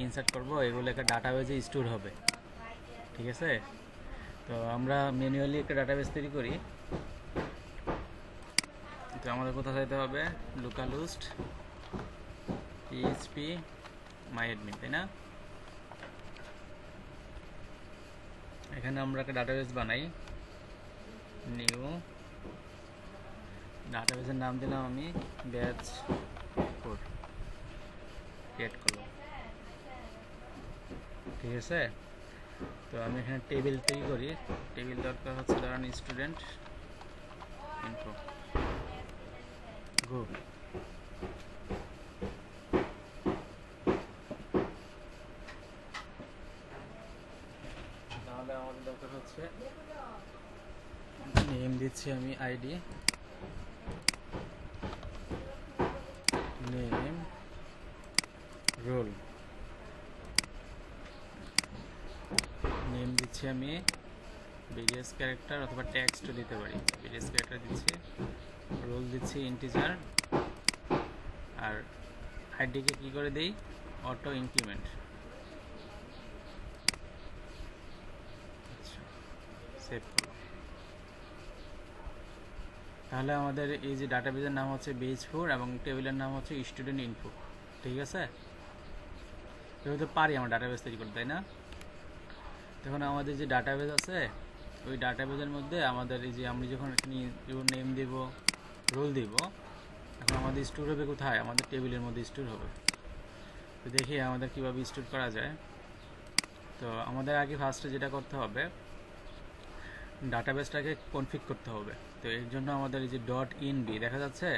Insert করব, এগুলো একটা ডাটাবেজে স্টোর হবে। ঠিক আছে, তো আমরা ম্যানুয়ালি একটা ডাটাবেজ তৈরি করি। তো আমাদের কোথায় যেতে হবে, লোকালহোস্ট পিএইচপি মাই অ্যাডমিন, তাই না? এখানে আমরা একটা ডাটাবেজ বানাই, নিউ ডাটাবেজের নাম দিলাম আমি ব্যাচ 4, ক্রিয়েট করলাম। ঠিক আছে, তো আমি এখানে টেবিল তৈরি করি। টেবিল দরকার হচ্ছে ধরেন স্টুডেন্ট ইনফো গো। তাহলে আমাদের দরকার হচ্ছে নেম দিচ্ছি আমি আইডি, নেম, রোল। নেম দিচ্ছি আমি বিডিএস ক্যারেক্টার অথবা টেক্সট দিতে পারি। বিডিএস ক্যারেক্টার দিচ্ছি, রোল দিচ্ছি ইন্টিজার, আর আইডিকে কি করে দেই, অটো ইনক্রিমেন্ট। আচ্ছা, সেভ করলাম। তাহলে আমাদের এই যে ডাটাবেজের নাম হচ্ছে বেজ4 এবং টেবিলের নাম হচ্ছে স্টুডেন্ট ইনফো। ঠিক আছে, এভাবে পারি আমরা ডাটাবেজ তৈরি করতে, তাই না? তখন আমাদের যে ডাটাবেজ আছে, ওই ডাটাবেজের মধ্যে আমাদের এই যে আমি যখন এখানে নেম দেব, রোল দিব, এখন আমাদের স্টোর হবে কোথায়, আমাদের টেবিলের মধ্যে স্টোর হবে। তো দেখি আমাদের কীভাবে স্টোর করা যায়। তো আমাদের আগে ফার্স্টে যেটা করতে হবে, ডাটাবেসটাকে কনফিগ করতে হবে। তো এর জন্য আমাদের এই যে ডট ইনবি দেখা যাচ্ছে,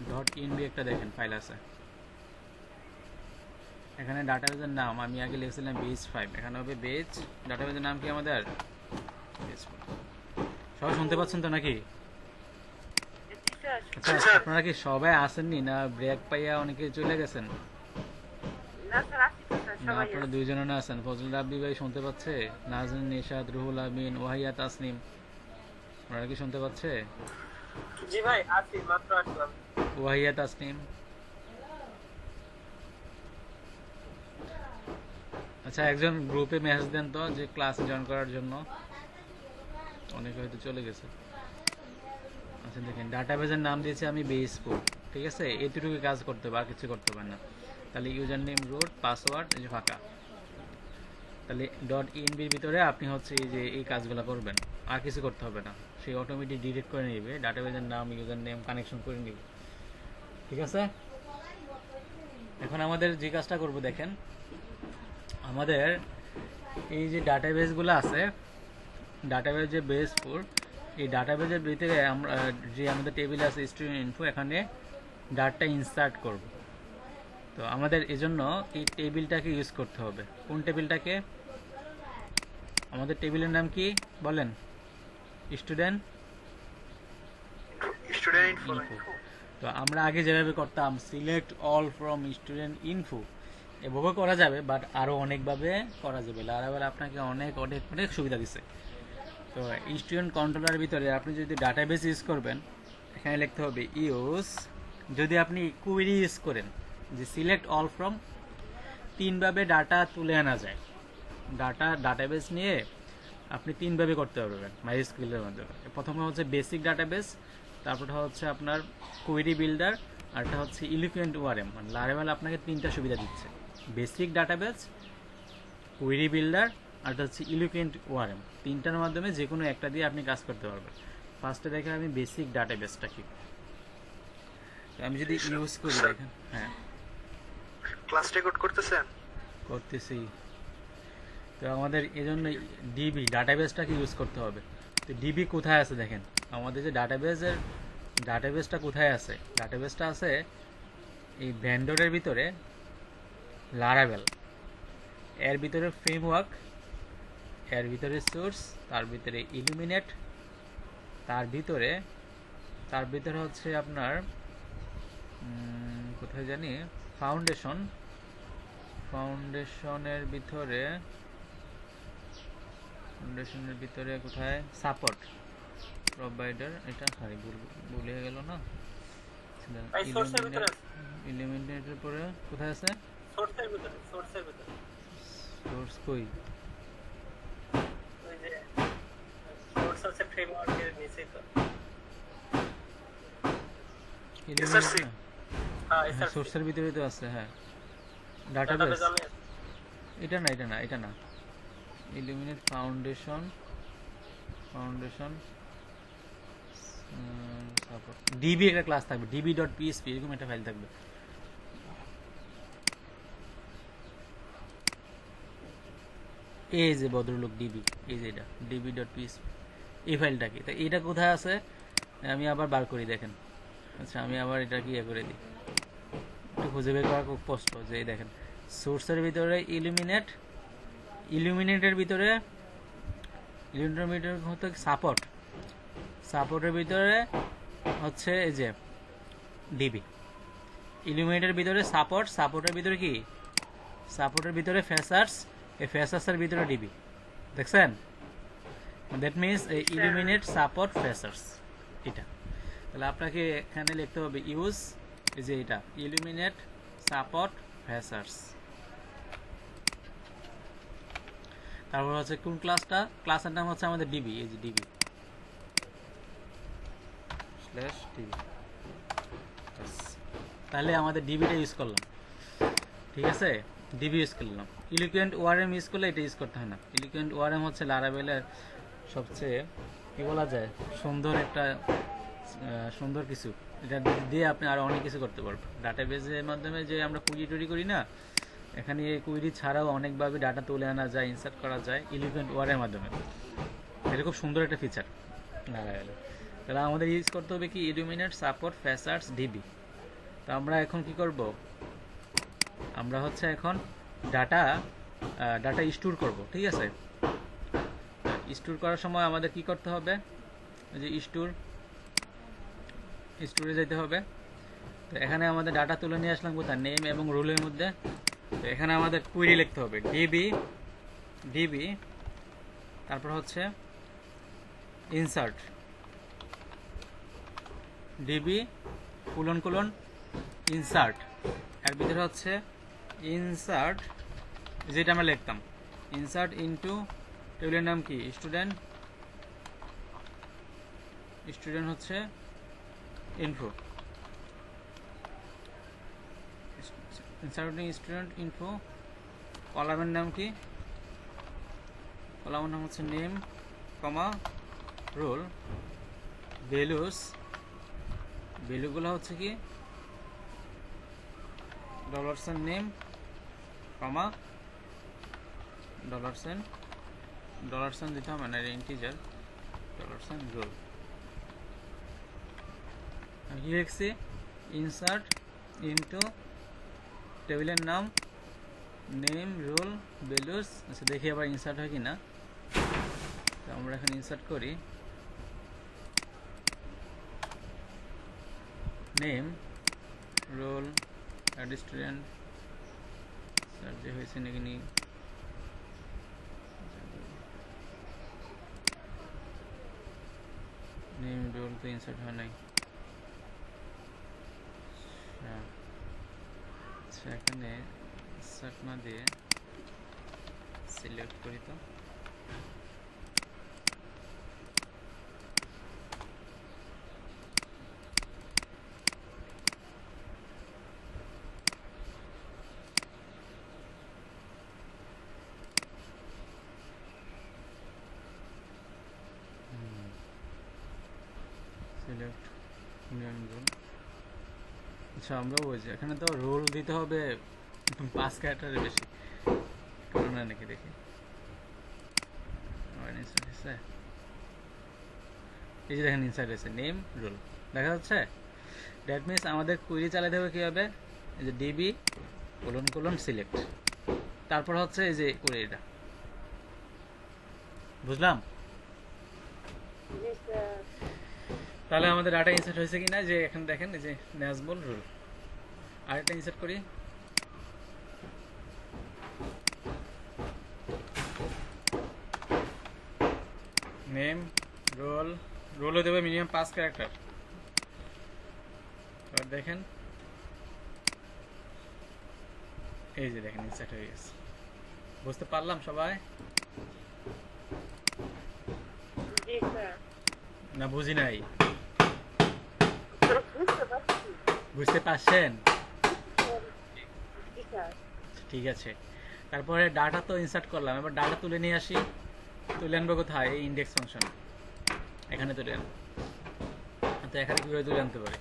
ডট ইনবি একটা দেখেন ফাইল আছে। এখানে ডাটাবেজের নাম আমি আগে লিখেছিলাম বেজ5, এখানে হবে বেজ। ডাটাবেজের নাম কি আমাদের বেজ4। সবাই শুনতে পাচ্ছেন তো নাকি? আচ্ছা, আপনারা কি সবাই আসেননি না ব্রেক পাইয়া অনেকে চলে গেছেন? না, আপনারা দুইজনে না আছেন। ফজল রাব্বি ভাই শুনতে পাচ্ছে, নাজনীন, নিশাদ, রুহুল আমিন, ওয়াহিয়া, তাসনিম, আপনারা কি শুনতে পাচ্ছে? জি ভাই, আছি, মাত্র আসলাম। ওয়াহিয়া, তাসনিম। আচ্ছা, একজন গ্রুপে মেসেজ দেন তো যে ক্লাসে জয়েন করার জন্য, অনেকে হয়তো চলে গেছে। আচ্ছা দেখেন, ডাটাবেজের নাম দিয়েছি আমি বেজ4। ঠিক আছে, এতটুকু কাজ করতে হবে, আর কিছু করতে হবে না। তাহলে ইউজার নেম, রুট, পাসওয়ার্ড এই যে ফাঁকা। তাহলে ডট ইনবির ভিতরে আপনি হচ্ছে এই যে এই কাজগুলো করবেন, আর কিছু করতে হবে না। সেই অটোমেটিক ডিলিট করে নেবে, ডাটাবেজের নাম, ইউজার নেম কানেকশন করে নেবে। ঠিক আছে, এখন আমাদের যে কাজটা করব দেখেন, আমাদের এই যে ডাটাবেসগুলো আছে, ডাটাবেস যে বেজ4, এই ডাটাবেসের ভিতরে আমরা যে আমাদের টেবিল আছে স্টুডেন্ট ইনফো, এখানে ডাটা ইনসার্ট করব। তো আমাদের এজন্য এই টেবিলটাকে ইউজ করতে হবে। কোন টেবিলটাকে? আমাদের টেবিলের নাম কি বলেন? Student info. তো আমরা আগে যেভাবে করতাম select all from student info, এভাবে করা যাবে, বাট আরও অনেকভাবে করা যাবে। লারাবেল আপনাকে অনেক অনেক অনেক সুবিধা দিচ্ছে। তো স্টুডেন্ট কন্ট্রোলার ভিতরে আপনি যদি ডাটাবেস ইউজ করবেন, এখানে লিখতে হবে ইউজ। যদি আপনি কুয়েরি ইউজ করেন, যে সিলেক্ট অল ফ্রম, তিনভাবে ডাটা তুলে আনা যায়। ডাটাবেস নিয়ে আপনি তিনভাবে করতে পারবেন মাইস্কুয়েলের মাধ্যমে। প্রথমে হচ্ছে বেসিক ডাটাবেস, তারপরটা হচ্ছে আপনার কোয়েরি বিল্ডার, আর একটা হচ্ছে এলিফ্যান্ট ওআরএম। মানে লারাবেল আপনাকে তিনটা সুবিধা দিচ্ছে: বেসিক ডাটাবেস, কোয়েরি বিল্ডার, আর একটা হচ্ছে এলিফ্যান্ট ওআরএম। তিনটার মাধ্যমে যে কোনো একটা দিয়ে আপনি কাজ করতে পারবেন। ফার্স্টে দেখেন আমি বেসিক ডাটাবেসটা কি, আমি যদি ইউজ করি দেখেন। হ্যাঁ, ক্লাস রেকর্ড করতেছেন? করতেছি। তো আমাদের এই জন্য ডিবি ডাটাবেসটাকে ইউজ করতে হবে। তো ডিবি কোথায় আছে দেখেন, আমাদের যে ডাটাবেসটা কোথায় আছে, ডাটাবেসটা আছে এই ভেন্ডরের ভিতরে, লারাভেল, এর ভিতরে ফ্রেমওয়ার্ক, এর ভিতরে সোর্স, তার ভিতরে ইলুমিনেট, তার ভিতরে হচ্ছে আপনার কোথায় জানি ফাউন্ডেশনের ভিতরে কোথায় সাপোর্ট প্রোভাইডার, এটা সরি ভুলে গেল না, ভাই সোর্সের ভিতরে আছে। ইলিমিনেটের পরে কোথায় আছে? সোর্সের ভিতরে, সোর্সের ভিতরে। সোর্স কই? ওই যে সোর্স আছে ফ্রেমওয়ার্কের নিচেই তো। ইলিমিনেট হ্যাঁ, হ্যাঁ, এসআরসি সোর্সের ভিতরেই তো আছে। হ্যাঁ, ডাটাবেজ ডাটাবেস। আমি এটা না ইলিমিনেট ফাউন্ডেশন সাপোর্ট ডিবি একটা ক্লাস থাকবে, db.php এরকম একটা ফাইল থাকবে। এই যে ভদ্রলোক ডিবি, এই যে এটা db.php, এই ফাইলটা কি? তা এটা কোথায় আছে আমি আবার বার করি, দেখেন। আচ্ছা, আমি আবার এটা কি করে দিই, একটু খুঁজে বের করা খুব কষ্ট। যে এই দেখেন, সোর্সের ভিতরে ইলুমিনেটের ভিতরে হচ্ছে সাপোর্টের ভিতরে হচ্ছে এই যে ডিবি। ইলুমিনেটের ভিতরে সাপোর্টের ভিতরে কি? সাপোর্টের ভিতরে ফেসার্স, এই ফেসার্সের ভিতরে ডিবি। দেখছেন? দ্যাট মিনস ইলুমিনেট সাপোর্ট ফেসার্স, এটা। তাহলে আপনাকে এখানে লিখতে হবে ইউজ, এই যে এটা ইলুমিনেট সাপোর্ট ফেসার্স। তারপর হচ্ছে কোন ক্লাসটা? ক্লাসের নাম হচ্ছে আমাদের ডিবি, এই যে ডিবি /ডিবি। তাহলে আমাদের ডিবিটা ইউজ করলাম, ঠিক আছে? ডিবি ইউজ করলাম। ইলিকুয়েন্ট ওআরএম ইউজ করলে এটা ইউজ করতে হয় না। ইলিকুয়েন্ট ওআরএম হচ্ছে লারাভেলের সবচেয়ে কি বলা যায় সুন্দর কিছু। এটা দিয়ে আপনি আরো অনেক কিছু করতে পারবেন। ডাটাবেজের মাধ্যমে যে আমরা কুইরি তৈরি করি না, এখানে এই কুইরি ছাড়াও অনেকভাবে ডাটা তুলে আনা যায়, ইনসার্ট করা যায় ইলিকুয়েন্ট ওয়ারের মাধ্যমে। এটা খুব সুন্দর একটা ফিচার লারাভেলে। তাহলে আমাদের ইউজ করতে হবে কি? Illuminate support facades DB. তো আমরা এখন কি করব? আমরা হচ্ছে এখন ডাটা স্টোর করব, ঠিক আছে? স্টোর করার সময় আমাদের কি করতে হবে? যে স্টোরে যেতে হবে। তো এখানে আমাদের ডাটা তুলে নিয়ে আসলাম কোথায়? নেম এবং রোলের মধ্যে। তো এখানে আমাদের কুইরি লিখতে হবে ডিবি, তারপর হচ্ছে ইনসার্ট ডিবি ইনসার্ট, এর ভিতরে হচ্ছে ইনসার্ট, যেটা আমরা লিখতাম ইনসার্ট ইনটু টেবিলের নাম কি? স্টুডেন্ট হচ্ছে ইনফো, ইনসার্টিং স্টুডেন্ট ইনফো। কলামের নাম কি? কলামের নাম হচ্ছে নেম কমা রোল। ভ্যালুগুলো হচ্ছে কি? $, নেম কমা $, দিতে হবে না, ইন্টিজার $, রোল। কি লিখছি? ইনসার্ট ইনটু টেবিলের নাম নেম রোল ভ্যালুস। আচ্ছা, দেখি আবার ইনসার্ট হয় কিনা। তো আমরা এখন ইনসার্ট করি নেম রোল অ্যাড স্টুডেন্ট, যে হয়েছে নাকি নেম রোল তো ইনসার্ট হয় নাই। আচ্ছা, এখানে ইনসার্ট না দিয়ে সিলেক্ট করি তো। Select name role. আচ্ছা, আমরা বলছি এখানে তো রোল দিতে হবে 5 ক্যারেক্টারের বেশি, কারণ নাকি দেখি এই যে দেখেন ইনসার্ট হয়েছে নেম রোল, দেখা যাচ্ছে। দ্যাট মিনস আমাদের কুইরি চালাতে হবে কীভাবে? এই যে ডিবি সিলেক্ট, তারপর হচ্ছে এই যে কুইরিটা, বুঝলাম? তাহলে আমাদের ডাটা ইনসার্ট হয়েছে কিনা, যে এখানে দেখেন এই যে ন্যাজবল রুল। আরেকটা ইনসার্ট করি, নেম রোল দেবে মিনিমাম 5 ক্যারেক্টার, এবার দেখেন এই যে দেখেন ইনসার্ট হয়ে গেছে। বুঝতে পারলাম সবাই? জি স্যার। না বুঝি নাই? বুঝতে পারছি। বুঝতে পারছেন? জি স্যার। ঠিক আছে। তারপরে ডাটা তো ইনসার্ট করলাম, এবার ডাটা তুলে নিয়ে আসি। তুলে আনবো কোথায়? এই ইন্ডেক্স ফাংশন এখানে তুলে আনবো। তো এখানে কীভাবে তুলে আনতে পারি?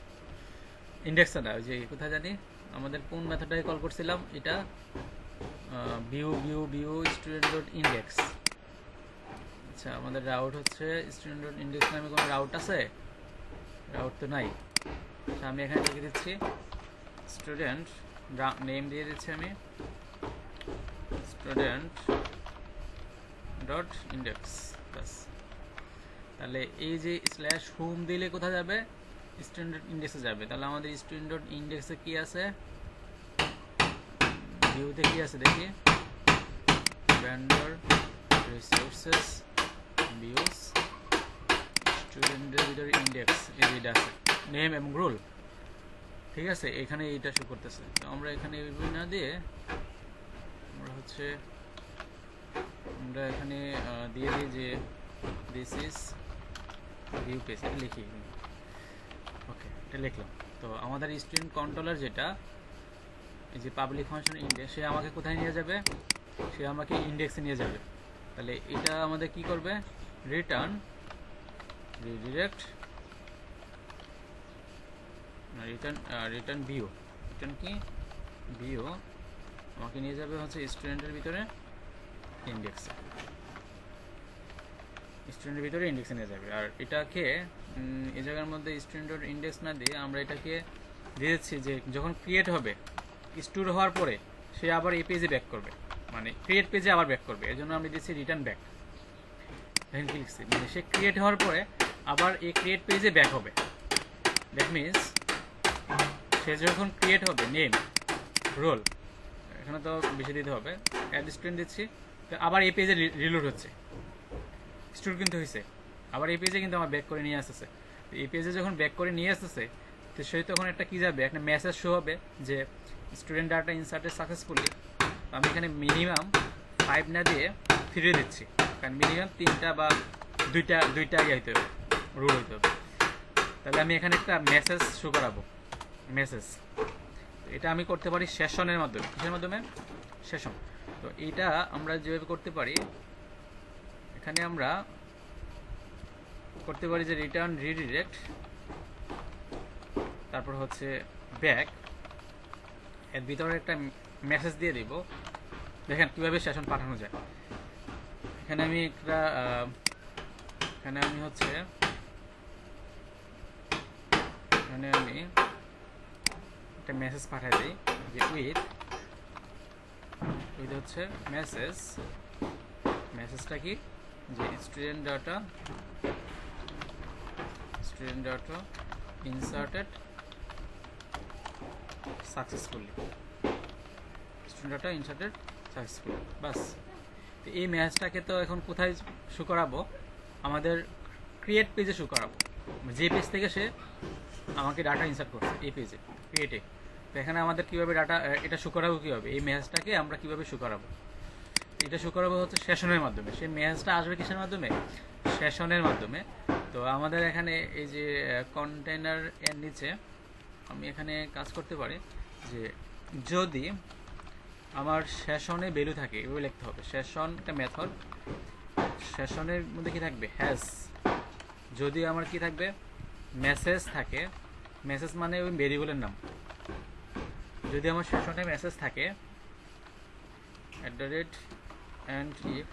ইন্ডেক্সটা না, ওই যে কোথায় জানি আমাদের কোন মেথডটাকে কল করছিলাম, এটা ভিউ স্টুডেন্ট ডট ইন্ডেক্স। আচ্ছা, আমাদের রাউট হচ্ছে স্টুডেন্ট ডট ইন্ডেক্স নামে কোনো রাউট আছে? রাউট তো নাই। আচ্ছা, আমি এখানে লিখে দিচ্ছি স্টুডেন্ট, নেম দিয়ে দিচ্ছি আমি স্টুডেন্ট ডট ইন্ডেক্স। বাস। তাহলে এই যে স্ল্যাশ হোম দিলে কোথায় যাবে? স্টুডেন্ট ডট ইন্ডেক্সে যাবে। তাহলে আমাদের স্টুডেন্ট ডট ইন্ডেক্সে কী আছে? ভিউতে কি আছে দেখি, ভেন্ডর রিসোর্সেস ভিউস স্টুডেন্টের ভিতরে ইন্ডেক্স, এইটা আছে নেম এবং রোল। ঠিক আছে, এখানে এইটা শো করতেছে। তো আমরা এখানে এইভাবে না দিয়ে আমরা এখানে দিয়ে দিই যে দিস ইজ ভিউ পেজ, এটা লিখি। ওকে, এটা লিখলাম। তো আমাদের স্টুডেন্ট কন্ট্রোলার যেটা, এই যে পাবলিক ফাংশন ইন্ডেক্স, সে আমাকে কোথায় নিয়ে যাবে? সে আমাকে ইন্ডেক্সে নিয়ে যাবে। তাহলে এটা আমাদের কি করবে? Return redirect return view. Return কি? ভিউ আমাকে নিয়ে যাবে হচ্ছে স্টুডেন্টের ভিতরে ইন্ডেক্সে। স্টুডেন্টের ভিতরে ইন্ডেক্সে নিয়ে যাবে। আর এটাকে এই জায়গার মধ্যে স্টুডেন্টের ইন্ডেক্স না দিয়ে আমরা এটাকে দিয়ে দিচ্ছি যে যখন ক্রিয়েট হবে, স্টোর হওয়ার পরে সে আবার এই পেজে ব্যাক করবে, মানে ক্রিয়েট পেজে আবার ব্যাক করবে। এই জন্য আমি দিচ্ছি রিটার্ন ব্যাক। দেখেন কি লিখছি, মানে সে ক্রিয়েট হওয়ার পরে আবার এই ক্রিয়েট পেজে ব্যাক হবে। দ্যাট মিনস সে যখন ক্রিয়েট হবে, নেম রোল, এখানে তো বেশি দিতে হবে, অ্যাড স্টুডেন্ট দিচ্ছি, তো আবার এই পেজে রিলোড হচ্ছে, স্টোর কিন্তু হয়েছে, আবার এই পেজে কিন্তু আমার ব্যাক করে নিয়ে আসতেছে। এই পেজে যখন ব্যাক করে নিয়ে আসতেছে, তো সে তখন একটা কি যাবে, একটা মেসেজ শো হবে যে স্টুডেন্ট ডাটা ইনসার্টেড সাকসেসফুলি। আমি এখানে মিনিমাম 5 না দিয়ে 3 দিচ্ছি, কারণ মিনিমাম 3টা বা 2টা হইতে হবে, রুল হইতে হবে। তাহলে আমি এখানে একটা মেসেজ শো করাবো, মেসেজ। এটা আমি করতে পারি সেশনের মাধ্যমে। কিসের মাধ্যমে? সেশন। তো এইটা আমরা যেভাবে করতে পারি, এখানে আমরা করতে পারি যে রিটার্ন রিডিরেক্ট, তারপর হচ্ছে ব্যাক, এর ভিতরে একটা মেসেজ দিয়ে দিব। দেখেন কিভাবে সেশন পাঠানো যায়। এখানে আমি একটা একটা মেসেজ পাঠিয়ে দিই যে উইথ হচ্ছে মেসেজটা কি, যে স্টুডেন্ট ডাটা ইনসার্টেড সাকসেসফুলি, বাস। তো এই মেসেজটাকে তো এখন কোথায় শো করাবো? আমাদের ক্রিয়েট পেজে শো করাবো, যে পেজ থেকে সে আমাকে ডাটা ইনসার্ট করছে, এই পেজে ক্রিয়েটে। তো এখানে আমাদের কীভাবে ডাটা এটা শো করাবো, কীভাবে এই মেসেজটাকে আমরা কীভাবে শো করাবো? এটা শো করাবো হচ্ছে সেশনের মাধ্যমে। সেই মেসেজটা আসবে কিসের মাধ্যমে? সেশনের মাধ্যমে। তো আমাদের এখানে এই যে কন্টেনার এর নিচে আমি এখানে কাজ করতে পারি যে যদি আমার সেশনে ভ্যালু থাকে, এভাবে লিখতে হবে। সেশন একটা মেথড, সেশনের মধ্যে কি থাকবে? হ্যাশ। যদি আমার কি থাকবে? মেসেজ থাকে, মেসেজ মানে ওই ভেরিয়েবলের নাম। যদি আমার সেশনে মেসেজ থাকে @and if,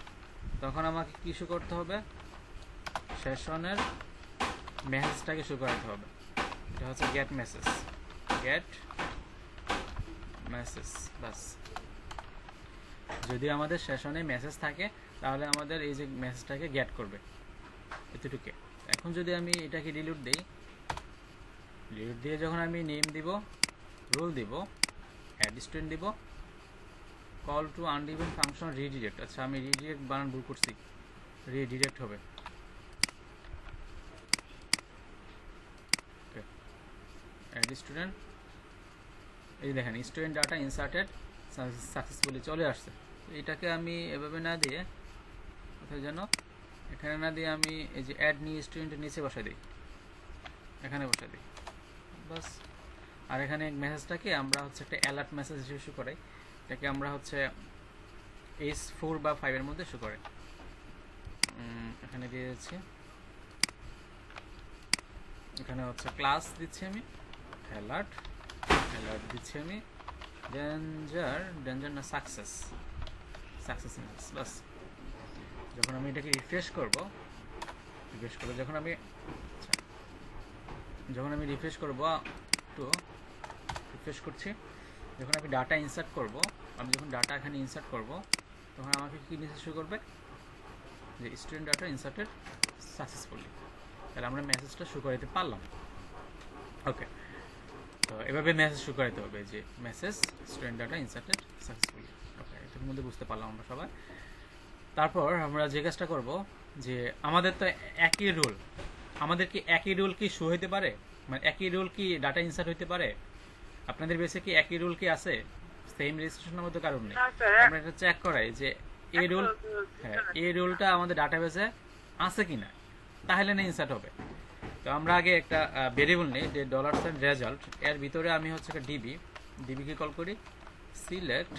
তখন আমাকে কি শো করতে হবে? সেশনের মেসেজটাকে শো করাতে হবে। এটা হচ্ছে গেট মেসেজ, বাস। যদি আমাদের সেশনে মেসেজ থাকে তাহলে আমাদের এই যে মেসেজটাকে গেট করবে, এতটুকু। এখন যদি আমি এটাকে ডিলিট দিই, ডিলিট দিয়ে যখন আমি নেম দিব, রোল দিব, অ্যাড স্টুডেন্ট দিব, call to undefined function redirect. আচ্ছা, আমি রিডিরেক্ট বানান ভুল করছি, রিডিরেক্ট হবে। অ্যাড স্টুডেন্ট, এই দেখেন স্টুডেন্ট ডাটা ইনসার্টেড সাকসেসফুলি চলে আসছে। এটাকে আমি এভাবে না দিয়ে কোথায় যেন এখানে না দিয়ে আমি এই যে অ্যাড নিউ স্টুডেন্টের নিচে বসাই দিই, এখানে বসাই দিই বাস। আর এখানে মেসেজটাকে আমরা হচ্ছে একটা অ্যালার্ট মেসেজ হিসেবে ইস্যু করাই, এটাকে আমরা হচ্ছে H4 বা 5 এর মধ্যে ইস্যু করাই। এখানে দিয়ে দিচ্ছি, এখানে হচ্ছে ক্লাস দিচ্ছি আমি অ্যালার্ট, অ্যালার্ট দিচ্ছি আমি ডেঞ্জার না সাকসেস মেসেজ বাস। যখন আমি এটাকে রিফ্রেশ করব যখন আমি রিফ্রেশ করব তো রিফ্রেশ করছি, যখন আমি ডাটা ইনসার্ট করব, আমি যখন ডাটা এখানে ইনসার্ট করব তখন আমাকে কী মেসেজ শো করবে যে স্টুডেন্ট ডাটা ইনসার্টেড সাকসেসফুলি। তাহলে আমরা মেসেজটা শো করাতে পারলাম। ওকে, তো এভাবে মেসেজ শো করাতে হবে যে message student data inserted successfully. Okay, এটার মধ্যে বুঝতে পারলাম আমরা সবাই। তারপর আমরা যে কাজটা করব যে আমাদের তো একই রুল, আমাদের কি একই রুল কি শো হইতে পারে, মানে একই রুল কি ডাটা ইনসার্ট হইতে পারে? আপনাদের বেসে কি একই রুল কি আছে? সেম রেজিস্ট্রেশনের মধ্যে কারণ নেই। আমরা এটা চেক করাই যে এই রুল, হ্যাঁ এই রুলটা আমাদের ডাটাবেসে আছে কিনা, তাহলে না ইনসার্ট হবে। তো আমরা আগে একটা ভেরিয়েবল নেই যে $রেজাল্ট, এর ভিতরে আমি হচ্ছে একটা ডিবিকে কল করি সিলেক্ট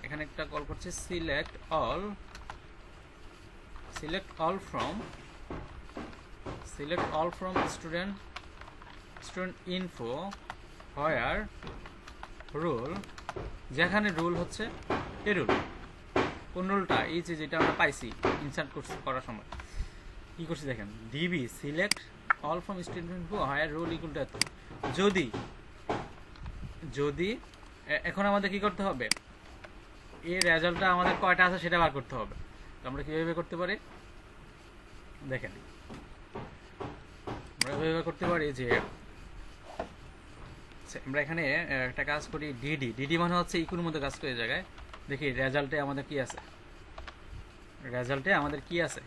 এখানে একটা কল করছি select all from student info where rule, যেখানে রুল হচ্ছে এ রুল। কোন রুলটা? এই যে যেটা আমরা পাইছি ইনসার্ট করার সময় কি করছি দেখেন, DB select all from student info where rule equal to এত। যদি এখন আমাদের কি করতে হবে, এই রেজাল্টটা আমাদের কয়টা আছে সেটা বার করতে হবে। তো আমরা কিভাবে করতে পারি দেখেন, আমরা কিভাবে করতে পারি যে আমরা এখানে একটা কাজ করি ডিডি মানে হচ্ছে ইকুর মধ্যে কাজ করে জায়গায় দেখি রেজাল্টে আমাদের কি আছে,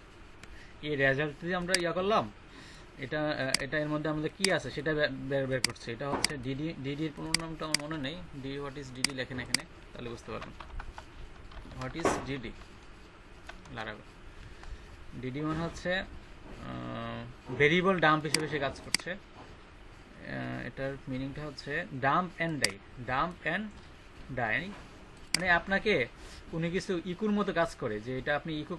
এই রেজাল্টে আমরা করলাম, এটা এর মধ্যে আমাদের কি আছে সেটা বের করছে। এটা হচ্ছে ডিডির পুরো নামটা আমার মনে নেই, হোয়াট ইজ ডিডি লেখেন এখানে, তাহলে বুঝতে পারবেন হোয়াট ইজ ডিডি। ডিডি মানে হচ্ছে ভেরিয়েবল ডাম্প হিসেবে সে কাজ করছে। এটার মিনিংটা হচ্ছে ডাম্প অ্যান্ড ডাই, মানে আপনাকে কোনো কিছু ইকুর মতো কাজ করে, যে এটা আপনি ইকো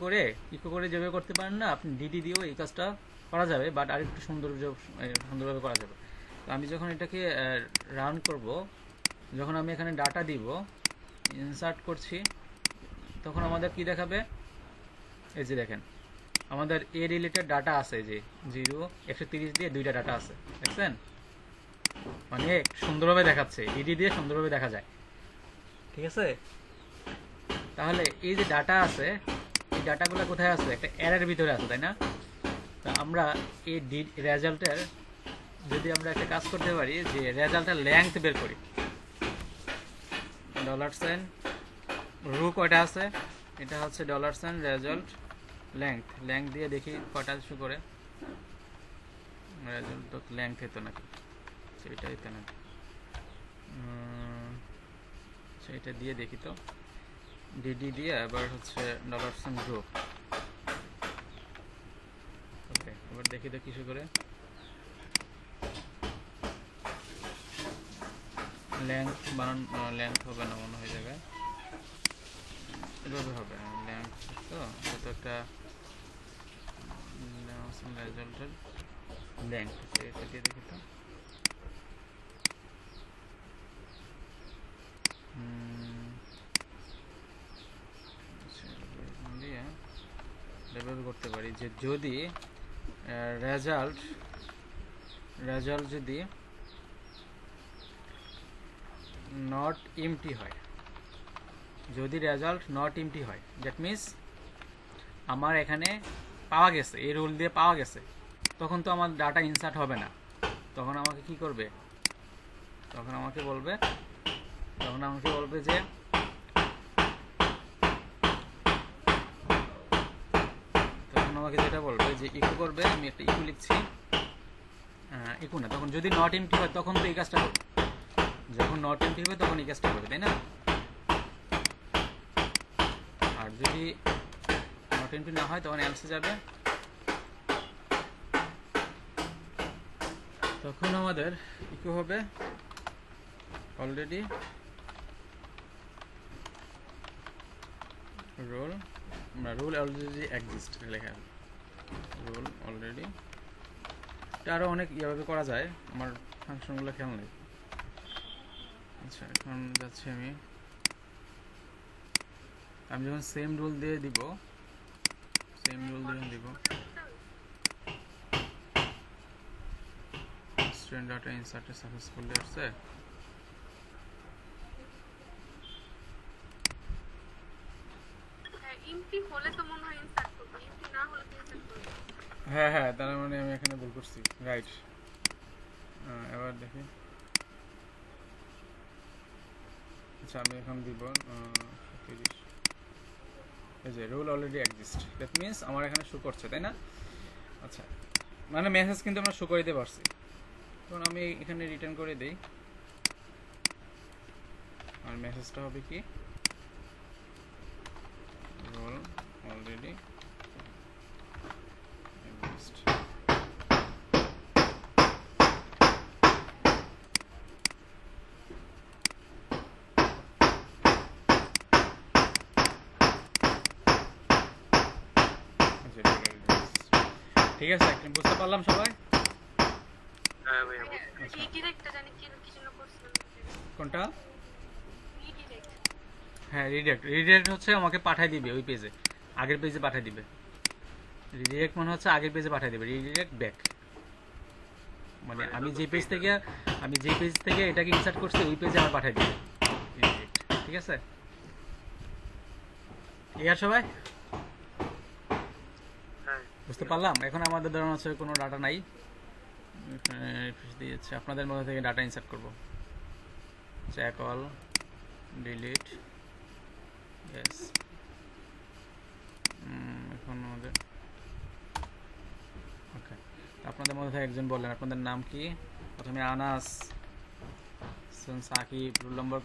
করে যেভাবে করতে পারেন না, আপনি ডিডি দিয়েও এই কাজটা করা যাবে, বাট আর একটু সুন্দরভাবে করা যাবে। তো আমি যখন এটাকে রান করব, যখন আমি এখানে ডাটা দিব ইনসার্ট করছি, তখন আমাদের কি দেখাবে, এই যে দেখেন আমাদের এ রিলেটেড ডাটা আছে, যে 0 130 দিয়ে 2টা ডাটা আছে, দেখছেন? মানে সুন্দরভাবে দেখাচ্ছে, ডিডি দিয়ে সুন্দরভাবে দেখা যায়, ঠিক আছে? তাহলে এই যে ডাটা আছে, এই ডাটাগুলো কোথায় আছে? একটা অ্যারের ভিতরে আছে, তাই না? তা আমরা এই রেজাল্টের যদি আমরা একটা কাজ করতে পারি যে রেজাল্টের লেংথ বের করি, $, রু কয়টা আছে, এটা হচ্ছে $রেজাল্ট লেংথ দিয়ে দেখি কয়টা শো করে, রেজাল্ট তো লেংথ হতো নাকি, সেটা হতো নাকি, সেটা দিয়ে দেখি তো, ডিডি দিয়ে আবার হচ্ছে $রু। ওকে, এবার দেখি তো কিছু করে লেংথ বানান, লেংথ হবে না মনে হয় জায়গায়, এভাবে হবে লেংথ। তো কত একটা রেজাল্টের লেংথ, এটা দিয়ে দেখি তো, দিয়ে এভাবে করতে পারি যে যদি রেজাল্ট যদি নট এমটি হয়, যদি রেজাল্ট নট এমটি হয়, দ্যাট মিনস আমার এখানে পাওয়া গেছে, এই রুল দিয়ে পাওয়া গেছে, তখন তো আমার ডাটা ইনসার্ট হবে না। তখন আমাকে কি করবে, তখন আমাকে বলবে যে তখন আমাকে যেটা বলবে যে ইকো করবে, আমি একটা ইকো লিখছি, ইকো না, তখন যদি নট এমটি হয় তখন তো এই কাজটা করবে, যখন নট এমটি হবে তখন এই কাজটা করবে, তাই না? আর যদি নট এমটি না হয় তখন এলসে যাবে, তখন আমাদের ইকো হবে অলরেডি রোল, আমরা রোল অলরেডি এক্সিস্ট লেখা, রোল অলরেডি। এটা আরও অনেক ইয়েভাবে করা যায়, আমার ফাংশনগুলো খেয়াল নেই। আচ্ছা, এখন যাচ্ছি আমি যখন সেম রুল দিয়ে দিব, সেম রুল দিয়ে দিব স্টুডেন্ট ডাটা ইনসার্টে সাকসেসফুলি আসছে। হ্যাঁ হ্যাঁ, তার মানে আমি এখানে ভুল করছি, রাইট। এবার দেখি, আচ্ছা আমি এখন দিব 30, এই যে rule already exist, that means আমার এখানে শো করছে, তাই না? আচ্ছা, মানে মেসেজ কিন্তু আমরা শো করে দিতে পারছি। তখন আমি এখানে রিটার্ন করে দিই, আর মেসেজটা হবে কি, রোল অলরেডি এক্সিস্ট। ঠিক আছে, বুঝতে পারলাম সবাই? হ্যাঁ ভাইয়া। কোনটা? হ্যাঁ, রিডাইরেক্ট হচ্ছে আমাকে পাঠিয়ে দিবে ওই পেজে, আগের পেজে পাঠিয়ে দিবে। রিডাইরেক্ট মানে হচ্ছে আগের পেজে পাঠিয়ে দিবে, রিডাইরেক্ট ব্যাক মানে আমি যে পেজ থেকে এটাকে ইনসার্ট করছি ওই পেজে আমার পাঠিয়ে দিবে রিডাইরেক্ট। ঠিক আছে, ক্লিয়ার সবাই? বুঝতে পারলাম? এখন আমাদের ধরুন হচ্ছে কোনো ডাটা নাই, দিয়েছে আপনাদের মধ্যে থেকে ডাটা ইনসার্ট করব, চেক অল, ডিলিট, ইয়েস। এখন আমাদের ওকে, আপনাদের মধ্যে থেকে একজন বললেন আপনাদের নাম কি? প্রথমে আনাস, সাকিব, রোল নম্বর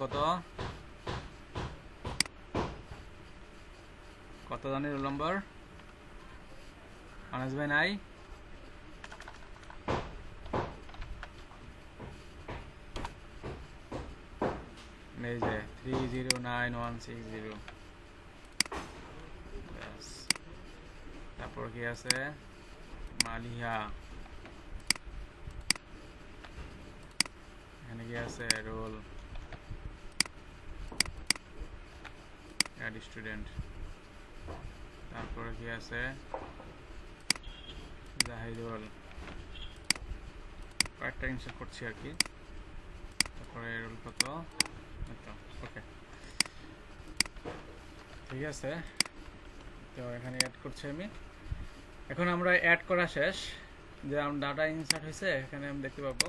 কত জানি রোল নম্বর? আনাস ভাই নাই? এই যে 309160, তারপর কি আছে? মালিহা, এখানে কি আছে? রোল অ্যাড স্টুডেন্ট, তারপরে কি আছে? জাহিদুল, কয়েকটা ইনসার্ট করছি আর কি। তারপরে রোল কত? ওকে, ঠিক আছে, তো এখানে অ্যাড করছি আমি। এখন আমরা অ্যাড করা শেষ, যে ডাটা ইনসার্ট হয়েছে, এখানে আমি দেখতে পাবো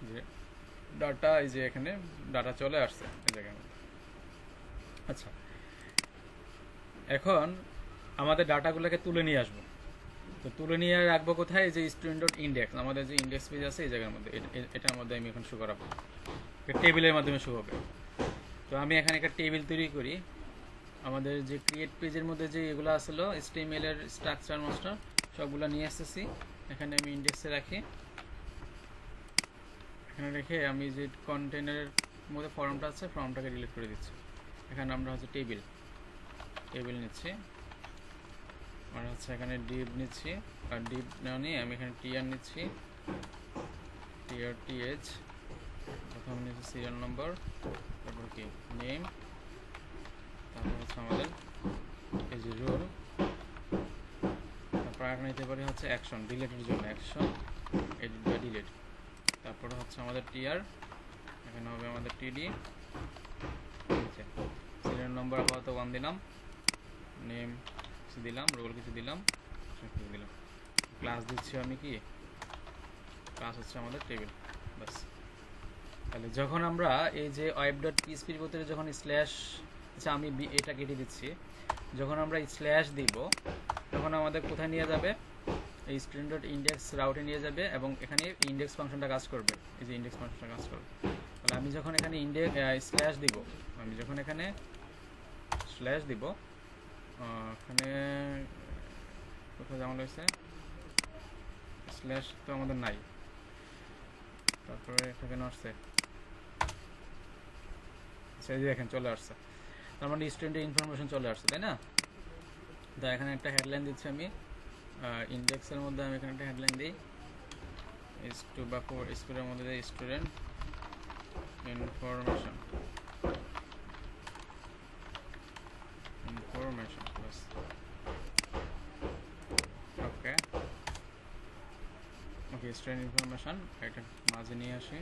যে ডাটা, এই যে এখানে ডাটা চলে আসছে এই জায়গার মধ্যে। আচ্ছা, এখন আমাদের ডাটাগুলোকে তুলে নিয়ে আসবো, তো তুলে নিয়ে রাখবো কোথায়? যে স্টুডেন্ট ডট ইন্ডেক্স, আমাদের যে ইন্ডেক্স পেজ আছে এই জায়গার মধ্যে, এটার মধ্যে আমি এখন শো করাবো, টেবিলের মাধ্যমে শো হবে। তো আমি এখানে একটা টেবিল তৈরি করি, আমাদের যে ক্রিয়েট পেজের মধ্যে যে এগুলো আসলো HTML এর স্ট্রাকচার মাস্টার সবগুলো নিয়ে আসতেছি, এখানে আমি ইন্ডেক্সে রাখি, এখানে রেখে আমি যে কন্টেনারের মধ্যে ফর্মটা আছে ফর্মটাকে ডিলিট করে দিচ্ছি। এখানে আমরা হচ্ছে টেবিল নিচ্ছি, আর হচ্ছে এখানে ডিভ নিচ্ছি, আর ডিভ না নিয়ে আমি এখানে টিআর নিচ্ছি, টিএইচ, প্রথম নিচ্ছি সিরিয়াল নম্বর, তারপর কি নেম, তারপর হচ্ছে আমাদের এই যে রোল, তারপর আর নিতে পারি হচ্ছে অ্যাকশন, ডিলিটের জন্য অ্যাকশন, এডিট বা ডিলিট, তারপরে হচ্ছে আমাদের টিআর, এখানে হবে আমাদের টিডি, সিরিয়াল নম্বর আপাতত 1 দিলাম, নেম কিছু দিলাম, রোল কিছু দিলাম, কিছু দিলাম, ক্লাস দিচ্ছি আমি কি, ক্লাস হচ্ছে আমাদের টেবিল, বাস। তাহলে যখন আমরা এই যে ওয়েব.পিএইচপির ভিতরে যখন স্ল্যাশ, আচ্ছা আমি এটা কেটে দিচ্ছি, যখন আমরা স্ল্যাশ দিব তখন আমাদের কোথায় নিয়ে যাবে, এই স্টুডেন্ট ডট ইন্ডেক্স রাউটে নিয়ে যাবে এবং এখানে ইন্ডেক্স ফাংশনটা কাজ করবে। এই যে ইন্ডেক্স ফাংশনটা কাজ করবে। তাহলে আমি যখন এখানে স্ল্যাশ দিব, আমি যখন এখানে স্ল্যাশ দিব, এখানে কোথায় যেমন রয়েছে স্ল্যাশ তো আমাদের নাই, তারপরে এখানে আসছে, সেই যে দেখেন চলে আসছে, তার মানে স্টুডেন্টের ইনফরমেশন চলে আসছে, তাই না? তো এখানে একটা হেডলাইন দিচ্ছি আমি, ইন্ডেক্সের মধ্যে আমি এখানে একটা হেডলাইন দিই, স্কুলের মধ্যে স্টুডেন্ট ইনফরমেশন প্লাস ওকে ওকে স্টুডেন্ট ইনফরমেশন এটা মাঝে নিয়ে আসি,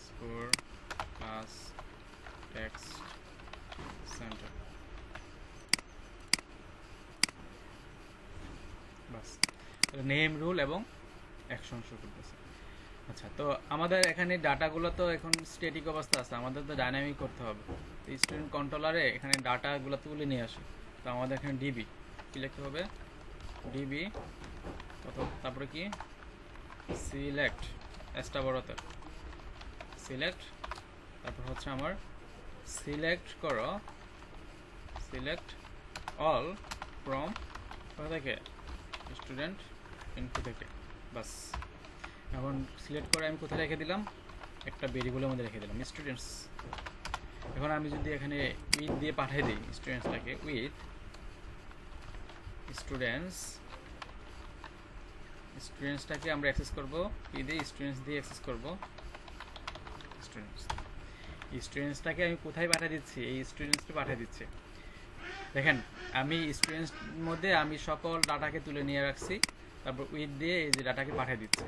স্কোর ক্লাস টেক্সট সেন্টার, বাস নেম রুল এবং অ্যাকশন শো করতেছে। আচ্ছা, তো আমাদের এখানে ডাটাগুলো তো এখন স্ট্যাটিক অবস্থা আছে, আমাদের তো ডাইনামিক করতে হবে। তো স্টুডেন্ট কন্ট্রোলারে এখানে ডাটাগুলো তুলে নিয়ে আসে, তো আমাদের এখানে ডিবি কি লিখতে হবে, ডিবি তারপরে কি সিলেক্ট এসটা বড়তে সিলেক্ট, তারপর হচ্ছে আমার সিলেক্ট করো, সিলেক্ট অল ফ্রম কোথা থেকে, স্টুডেন্ট ইনফো থেকে, বাস। এখন সিলেক্ট করে আমি কোথায় রেখে দিলাম, একটা ভেরিয়েবলের মধ্যে রেখে দিলাম স্টুডেন্টস। এখন আমি যদি এখানে উইথ দিয়ে পাঠিয়ে দিই স্টুডেন্টসটাকে, উইথ স্টুডেন্টসটাকে আমরা অ্যাক্সেস করব কি দিয়ে, স্টুডেন্টস দিয়ে অ্যাক্সেস করব, স্টুডেন্টসটাকে আমি কোথায় পাঠিয়ে দিচ্ছি, এই স্টুডেন্টসকে পাঠিয়ে দিচ্ছি। দেখেন আমি স্টুডেন্টস মধ্যে আমি সকল ডাটাকে তুলে নিয়ে রাখছি, তারপর উইথ দিয়ে এই যে ডাটাকে পাঠিয়ে দিচ্ছি।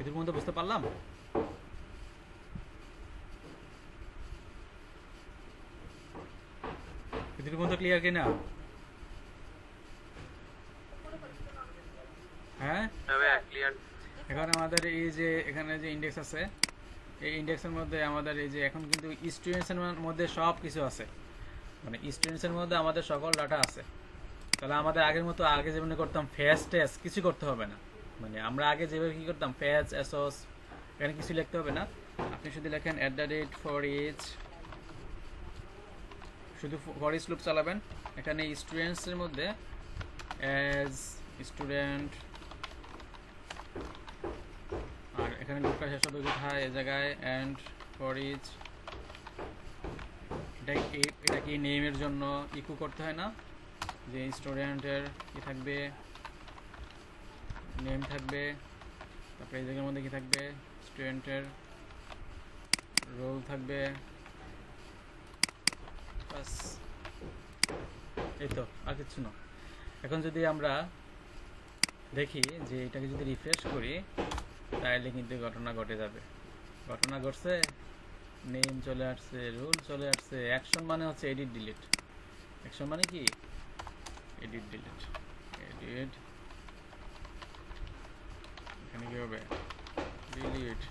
এদের মধ্যে বুঝতে পারলাম? এদের মধ্যে ক্লিয়ার কিনা? হ্যাঁ ক্লিয়ার। এখন আমাদের এই যে এখানে যে ইন্ডেক্স আছে, এই ইন্ডেক্সের মধ্যে আমাদের এই যে এখন কিন্তু স্টুডেন্টসের মধ্যে সব কিছু আছে, মানে স্টুডেন্টসের মধ্যে আমাদের সকল ডাটা আছে। তাহলে আমাদের আগের মতো আগে যেমন করতাম ফেজ টেস্ট কিছু করতে হবে না, মানে আমরা আগে যেভাবে কি করতাম ফেজ এসোস এখানে কিছু লিখতে হবে না, আপনি শুধু লেখেন @for each, শুধু ফর ইচ লুপ চালাবেন। এখানে স্টুডেন্টসের মধ্যে অ্যাজ স্টুডেন্ট, আর এখানে লুপটা শেষ হবে কোথায়, এই জায়গায় অ্যান্ড ফর ইচ। এটা কি নেমের জন্য ইকো করতে হয় না, যে স্টুডেন্টের কি থাকবে, নেম থাকবে, তারপরে এই জায়গার মধ্যে কি থাকবে, স্টুডেন্টের রোল থাকবে, বাস এই তো, আর কিছু না। এখন যদি আমরা দেখি যে এটাকে যদি রিফ্রেশ করি, তাহলে কিন্তু ঘটনা ঘটে যাবে। ঘটনা ঘটছে, নেম চলে আসছে, রুল চলে আসছে, অ্যাকশন মানে হচ্ছে এডিট ডিলিট। অ্যাকশন মানে কি, এডিট ডিলিট, এডিট এখানে কি হবে, ডিলিট,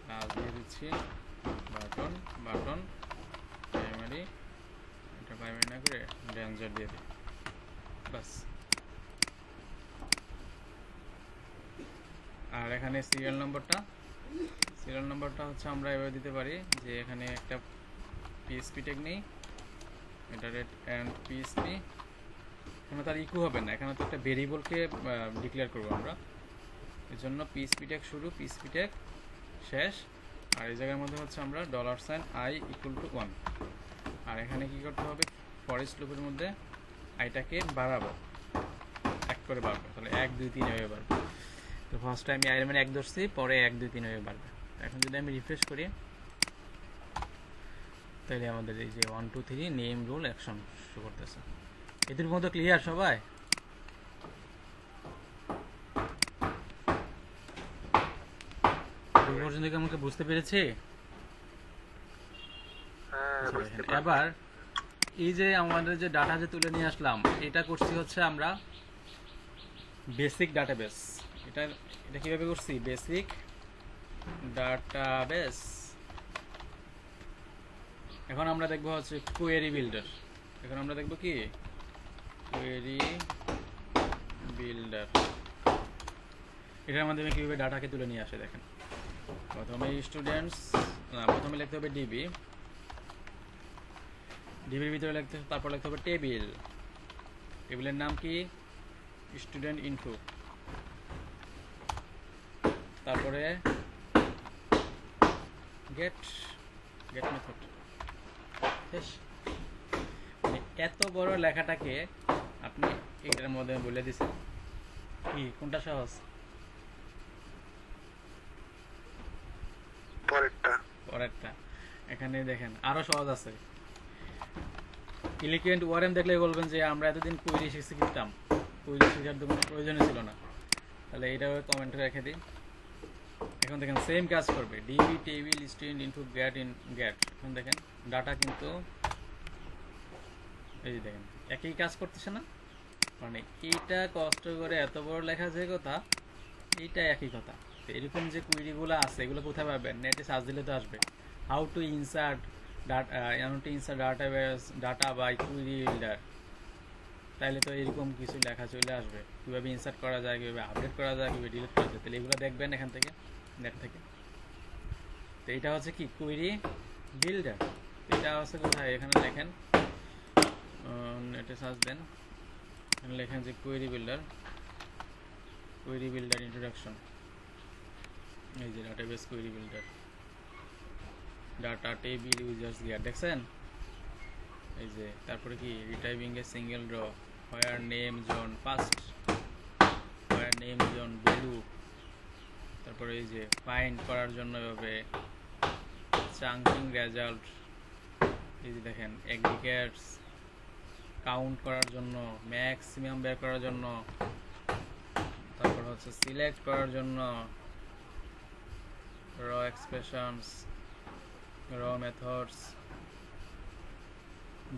ক্লাস দিয়ে দিচ্ছি, বাটন প্রাইমারি, এটা প্রাইমারি না করে ডেঞ্জার দিয়ে দিই, বাস। আর এখানে সিরিয়াল নম্বরটা হচ্ছে আমরা এভাবে দিতে পারি যে এখানে একটা পিএসপি ট্যাগ নেই, এটা রেট অ্যান্ড পিএসপি, এখানে তার ইকো হবে না, এখানে তো একটা ভেরিয়েবলকে ডিক্লেয়ার করবো আমরা, এর জন্য পিএসপি ট্যাগ শুরু, পিএসপি ট্যাগ শেষ, আর এই জায়গার মধ্যে হচ্ছে আমরা $i = 1। আর এখানে কি করতে হবে, ফর ইচ লুপের মধ্যে আইটাকে বাড়াবো, এক করে বাড়বে, তাহলে 1 2 3 হয়ে বাড়বে। তো ফার্স্ট টাইম আই মানে 1 ধরছি, পরে 1 2 3 হয়ে বাড়বে। এখন যদি আমি রিফ্রেশ করি, তাহলে আমাদের এই যে 1 2 3 নেম রুল অ্যাকশন শো করতেছে। এদের মধ্যে ক্লিয়ার সবাই? এই পর্যন্ত কি আমাকে বুঝতে পেরেছি? এবার এই যে আমাদের যে ডাটা যে তুলে নিয়ে আসলাম, এটা করছি হচ্ছে আমরা বেসিক ডাটাবেস। এটা কিভাবে করছি, বেসিক ডাটাবেস। এখন আমরা দেখবো হচ্ছে কোয়েরি বিল্ডার। এখন আমরা দেখব কি কোয়েরি বিল্ডার। এটার মাধ্যমে কীভাবে ডাটাকে তুলে নিয়ে আসে দেখেন। প্রথমে স্টুডেন্টস, প্রথমে লিখতে হবে ডিবি, ডিবির ভিতরে লিখতে, তারপর লিখতে হবে টেবিল, টেবিলের নাম কি স্টুডেন্ট ইনফো, তারপরে গেট মেথড। শেষ। মানে এত বড় লেখাটাকে আপনি এটার মধ্যে বলে দিচ্ছেন। কি কোনটা সহজ? পরেরটা। এখানে দেখেন আরো সহজ আছে। ইলিকুয়েন্ট ওয়ারেম দেখলে বলবেন যে আমরা এতদিন কুইরি শিখতাম, কুইরি শেখার তো কোনো প্রয়োজনই ছিল না। তাহলে এটা কমেন্টে রেখে দিই। এখন দেখেন সেম কাজ করবে, DB table student info get এখন দেখেন ডাটা কিন্তু এই যে দেখেন একই কাজ করতেছে না। মানে এইটা কষ্ট করে এত বড় লেখা যে কথা, এইটা একই কথা। তো এরকম যে কুইরিগুলো আছে এগুলো কোথায় পাবেন? নেটে সার্চ দিলে তো আসবে। How to insert data by query builder, তাইলে তো এরকম কিছু লেখা চলে আসবে। কীভাবে ইনসার্ট করা যায়, কীভাবে আপডেট করা যায়, কীভাবে ডিলিট করা যায়, তাহলে এগুলো দেখবেন এখান থেকে, নেট থেকে। তো এটা হচ্ছে কি কুইরি বিল্ডার। এটা হচ্ছে কোথায়? এখানে লেখেন, নেটে সার্চ দেন, এখানে লেখেন যে কুইরি বিল্ডার ইন্ট্রোডাকশন। এই যে database query builder, data table users gear, দেখছেন? এই যে তারপরে কি রিটাইপিং এ সিঙ্গেল র, হোয়ার নেম জোন ফার্স্ট, হোয়ার নেম জোন ব্লু, তারপরে এই যে ফাইন্ড করার জন্য এভাবে চাঙ্কিং রেজাল্ট, এই যে দেখেন এগ্রিগেটস কাউন্ট করার জন্য, ম্যাক্সিমাম বের করার জন্য, তারপর হচ্ছে সিলেক্ট করার জন্য, raw expressions, raw methods,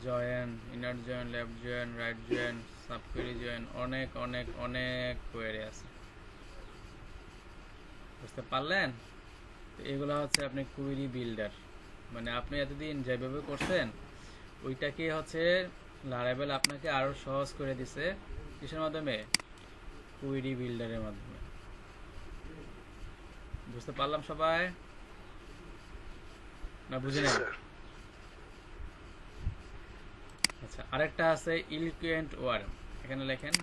join, inner join, left join, right join, subquery join, অনেক অনেক অনেক কোয়েরি আছে। বুঝতে পারলেন? তো এগুলো হচ্ছে আপনি কুইরি বিল্ডার। মানে আপনি এতদিন যেভাবে করছেন ওইটাকে হচ্ছে লারাভেল আপনাকে আরো সহজ করে দিছে। কিসের মাধ্যমে? কুইরি বিল্ডারের মাধ্যমে। বুঝতে পারলাম সবাই? না বুঝে নেন? আচ্ছা, আরেকটা আছে ইলিকুয়েন্ট ওয়ারেম। এখানে লেখেন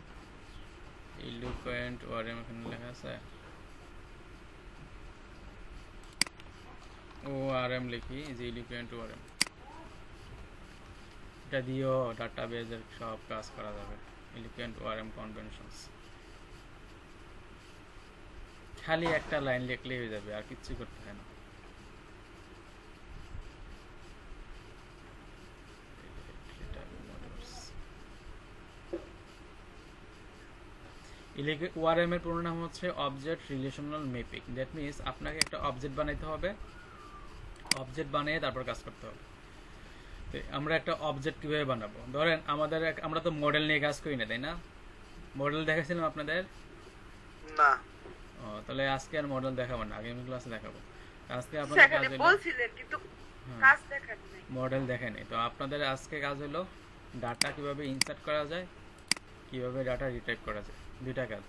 ইলিকুয়েন্ট ওয়ারেম, এখানে লেখা আছে ওআরএম, লিখি যে ইলিকুয়েন্ট ওআরএম। এটা দিয়েও ডাটাবেজের সব কাজ করা যাবে। ইলিকুয়েন্ট ওআরএম কনভেনশনস, খালি একটা লাইন লিখলেই হয়ে যাবে, আর কিচ্ছু করতে হয় না। ওআরএম এর পুরো নাম হচ্ছে object relational mapping. That means আপনাকে একটা অবজেক্ট বানাইতে হবে, অবজেক্ট বানিয়ে তারপর কাজ করতে হবে। তো আমরা একটা অবজেক্ট কিভাবে বানাবো? ধরেন আমরা তো মডেল নিয়ে কাজ করি না, তাই না? মডেল দেখাইছিলাম আপনাদের না? তাহলে আজকে আর মডেল দেখাবো না, আগামী ক্লাসে দেখাবো। আজকে আপনাদের কাজ হলো বলছিলেন কিন্তু কাজ দেখান নাই, মডেল দেখেনি। তো আপনাদের আজকে কাজ হলো ডাটা কিভাবে ইনসার্ট করা যায়, কিভাবে ডাটা রিটাইপ করা যায়, দুইটা কাজ।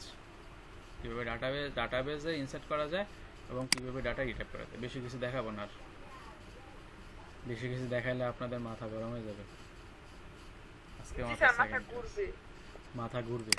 কিভাবে ডাটাবেজে ইনসার্ট করা যায় এবং কিভাবে ডাটা রিটাইপ করা যায়। বেশি কিছু দেখাবো না, আর বেশি কিছু দেখাইলে আপনাদের মাথা গরম হয়ে যাবে। আজকে মাথা ঘুরবে।